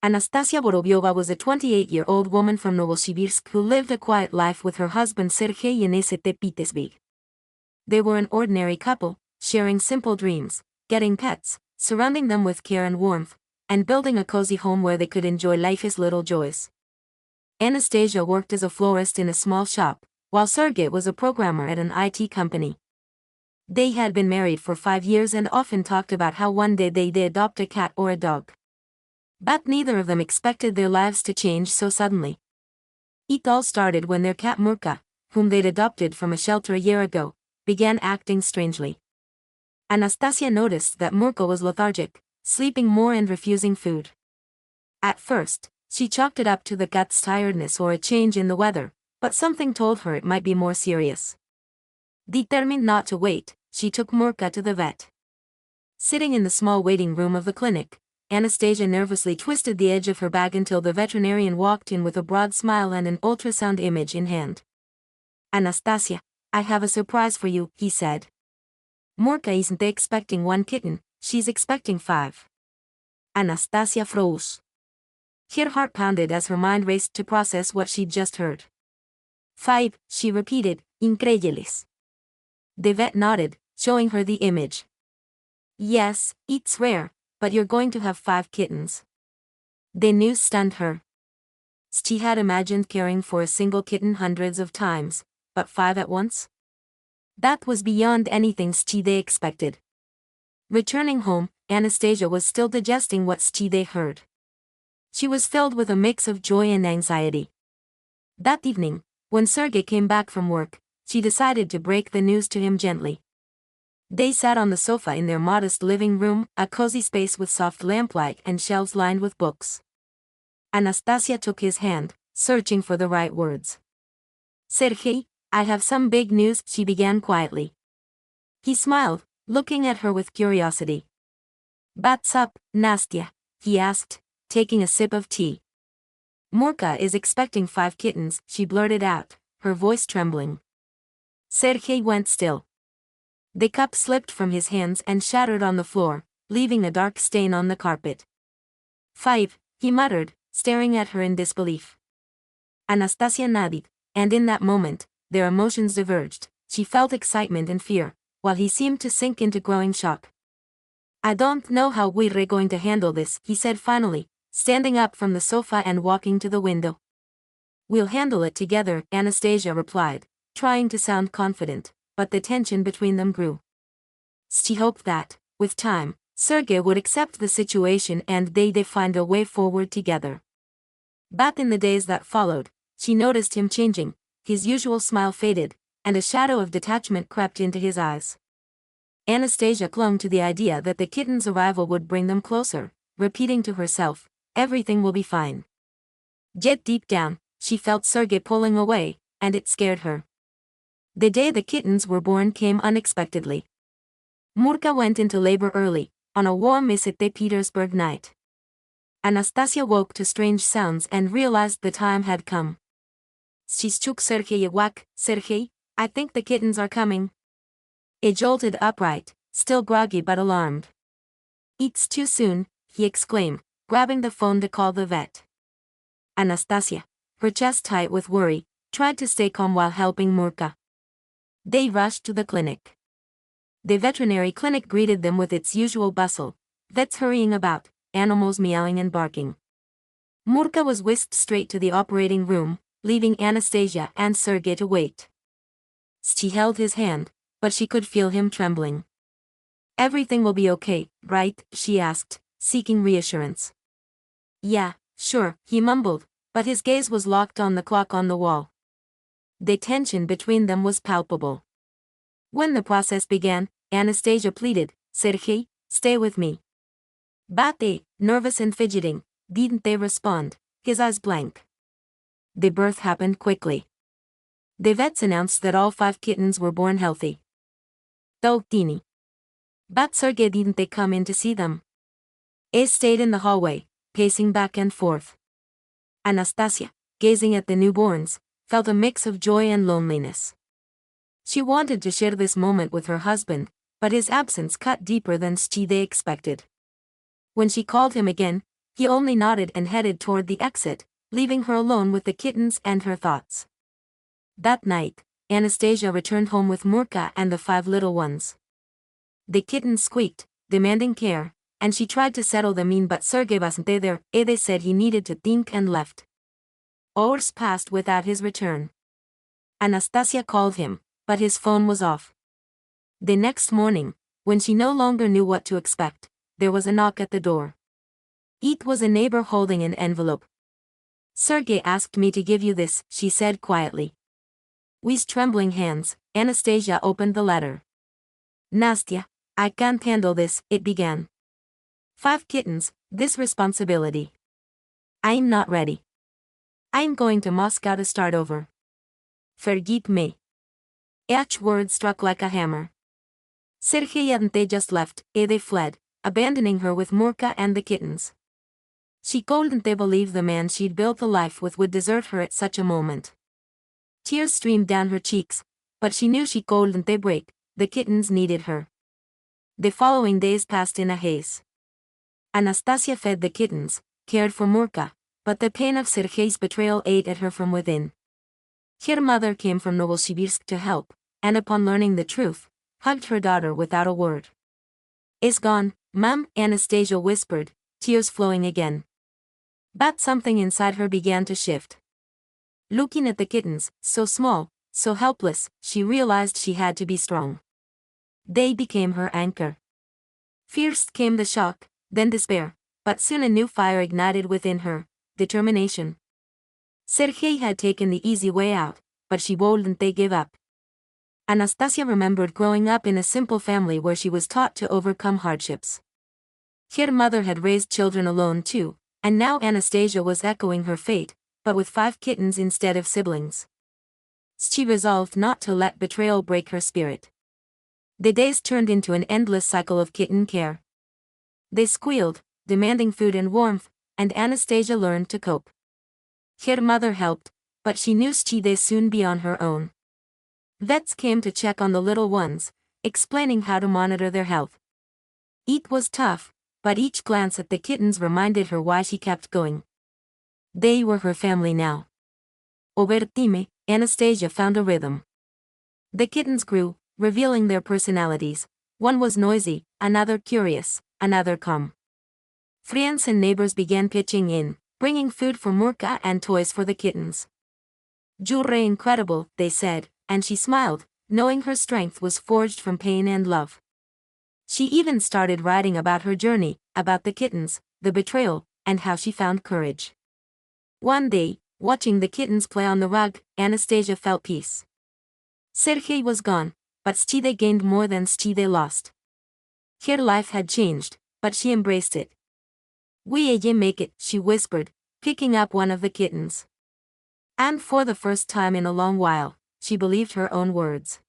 Anastasia Vorobyova was a 28-year-old woman from Novosibirsk who lived a quiet life with her husband Sergei in St. Petersburg. They were an ordinary couple, sharing simple dreams, getting pets, surrounding them with care and warmth, and building a cozy home where they could enjoy life's little joys. Anastasia worked as a florist in a small shop, while Sergei was a programmer at an IT company. They had been married for 5 years and often talked about how one day they'd adopt a cat or a dog. But neither of them expected their lives to change so suddenly. It all started when their cat Murka, whom they'd adopted from a shelter a year ago, began acting strangely. Anastasia noticed that Murka was lethargic, sleeping more and refusing food. At first, she chalked it up to the cat's tiredness or a change in the weather, but something told her it might be more serious. Determined not to wait, she took Murka to the vet. Sitting in the small waiting room of the clinic, Anastasia nervously twisted the edge of her bag until the veterinarian walked in with a broad smile and an ultrasound image in hand. "Anastasia, I have a surprise for you," he said. "Murka isn't expecting 1 kitten, she's expecting 5. Anastasia froze. Her heart pounded as her mind raced to process what she'd just heard. 5, she repeated, incredulous. The vet nodded, showing her the image. "Yes, it's rare, but you're going to have 5 kittens. The news stunned her. She had imagined caring for a single kitten hundreds of times, but 5 at once? That was beyond anything they expected. Returning home, Anastasia was still digesting what they heard. She was filled with a mix of joy and anxiety. That evening, when Sergei came back from work, she decided to break the news to him gently. They sat on the sofa in their modest living room, a cozy space with soft lamplight and shelves lined with books. Anastasia took his hand, searching for the right words. "Sergei, I have some big news," she began quietly. He smiled, looking at her with curiosity. "What's up, Nastya?" he asked, taking a sip of tea. "Murka is expecting 5 kittens," she blurted out, her voice trembling. Sergei went still. The cup slipped from his hands and shattered on the floor, leaving a dark stain on the carpet. 5, he muttered, staring at her in disbelief. Anastasia nodded, and in that moment, their emotions diverged. She felt excitement and fear, while he seemed to sink into growing shock. "I don't know how we're going to handle this," he said finally, standing up from the sofa and walking to the window. "We'll handle it together," Anastasia replied, trying to sound confident, but the tension between them grew. She hoped that, with time, Sergei would accept the situation and they'd find a way forward together. But in the days that followed, she noticed him changing. His usual smile faded, and a shadow of detachment crept into his eyes. Anastasia clung to the idea that the kitten's arrival would bring them closer, repeating to herself, "Everything will be fine." Yet deep down, she felt Sergei pulling away, and it scared her. The day the kittens were born came unexpectedly. Murka went into labor early, on a warm St. Petersburg night. Anastasia woke to strange sounds and realized the time had come. She shook Sergei awake. "Sergei, I think the kittens are coming." He jolted upright, still groggy but alarmed. "It's too soon," he exclaimed, grabbing the phone to call the vet. Anastasia, her chest tight with worry, tried to stay calm while helping Murka. They rushed to the clinic. The veterinary clinic greeted them with its usual bustle, vets hurrying about, animals meowing and barking. Murka was whisked straight to the operating room, leaving Anastasia and Sergei to wait. She held his hand, but she could feel him trembling. "Everything will be okay, right?" she asked, seeking reassurance. "Yeah, sure," he mumbled, but his gaze was locked on the clock on the wall. The tension between them was palpable. When the process began, Anastasia pleaded, "Sergei, stay with me." But they, nervous and fidgeting, didn't they respond, his eyes blank. The birth happened quickly. The vets announced that all 5 kittens were born healthy. Though teeny. But Sergei didn't they come in to see them. He stayed in the hallway, pacing back and forth. Anastasia, gazing at the newborns, felt a mix of joy and loneliness. She wanted to share this moment with her husband, but his absence cut deeper than they expected. When she called him again, He only nodded and headed toward the exit, leaving her alone with the kittens and her thoughts. That night, Anastasia returned home with Murka and the 5 little ones. The kittens squeaked, demanding care, and she tried to settle them in, but Sergei wasn't there. They said he needed to think and left. Hours passed without his return. Anastasia called him, but his phone was off. The next morning, when she no longer knew what to expect, there was a knock at the door. It was a neighbor holding an envelope. Sergei asked me to give you this, she said quietly. With trembling hands, Anastasia opened the letter. Nastya, I can't handle this, it began. 5 kittens, this responsibility. I'm not ready. I'm going to Moscow to start over. Forgive me. Each word struck like a hammer. Sergei and they just left, they fled, abandoning her with Murka and the kittens. She couldn't believe the man she'd built a life with would desert her at such a moment. Tears streamed down her cheeks, but she knew she couldn't break, the kittens needed her. The following days passed in a haze. Anastasia fed the kittens, cared for Murka, but the pain of Sergei's betrayal ate at her from within. Her mother came from Novosibirsk to help, and upon learning the truth, hugged her daughter without a word. It's gone, Mom, Anastasia whispered, tears flowing again. But something inside her began to shift. Looking at the kittens, so small, so helpless, she realized she had to be strong. They became her anchor. First came the shock, then despair, but soon a new fire ignited within her, determination. Sergei had taken the easy way out, but she wouldn't give up. Anastasia remembered growing up in a simple family where she was taught to overcome hardships. Her mother had raised children alone too, and now Anastasia was echoing her fate, but with 5 kittens instead of siblings. She resolved not to let betrayal break her spirit. The days turned into an endless cycle of kitten care. They squealed, demanding food and warmth, and Anastasia learned to cope. Her mother helped, but she knew she'd soon be on her own. Vets came to check on the little ones, explaining how to monitor their health. It was tough, but each glance at the kittens reminded her why she kept going. They were her family now. Over time, Anastasia found a rhythm. The kittens grew, revealing their personalities. One was noisy, another curious, another calm. Friends and neighbors began pitching in, bringing food for Murka and toys for the kittens. "You're incredible," they said, and she smiled, knowing her strength was forged from pain and love. She even started writing about her journey, about the kittens, the betrayal, and how she found courage. One day, watching the kittens play on the rug, Anastasia felt peace. Sergei was gone, but they gained more than they lost. Her life had changed, but she embraced it. "We make it," she whispered, picking up one of the kittens. And for the first time in a long while, she believed her own words.